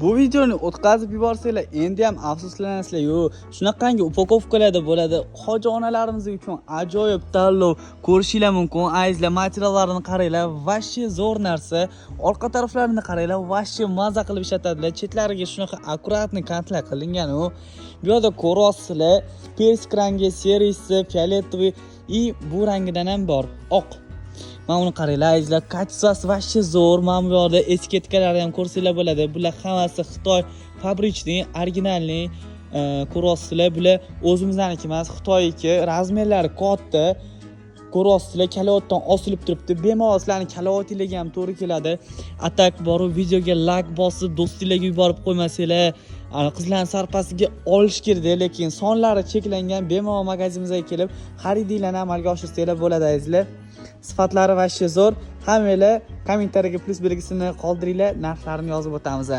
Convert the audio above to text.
Bu videoni o'tkazib yuborsanglar, endi ham afsuslanasizlar. Yo'q, shunaqangi upakovkalarda bo'ladi. Hoji onalarimiz uchun ajoyib tanlov ko'rishinglar mumkin. Azizlar, materiallarini qaranglar, vashshi zo'r narsa. Orqa taraflarini qaranglar, vashshi maza qilib ishlatadilar. Chetlariga shunaqa akkuratni kantlar qilingan u. Bu yerda ko'rasizlar, persik rangi serisi, fioletoviy и bu rangidan ham bor, oq. Mana uni qaranglar, azizlar, kачествоsi vashshi zo'r. Mana bu yerda etiketkalari ham ko'rsanglar bo'ladi. Bular hammasi Xitoy fabrichniy, originalniy. Ko'rasizlar, bular o'zimizdaniki emas, Xitoyniki. Razmerlari katta. Ko'rasizlar, kalovotdan osilib turibdi. Bemalol sizlarning kalovatinglarga ham to'g'ri keladi. Atak borib videoga like bosib, do'stinglarga yuborib qo'ymasanglar, qizlarning sarpasiga olish kerak, lekin sonlari cheklangan. Bemalol magazinimizga kelib, xaridinglarni amalga oshirsanglar bo'ladi, azizlar. Sifatlari vashshi zo'r. Hammanglar kommentariyaga plus belgisini qoldiringlar, narxlarini yozib o'tamiz.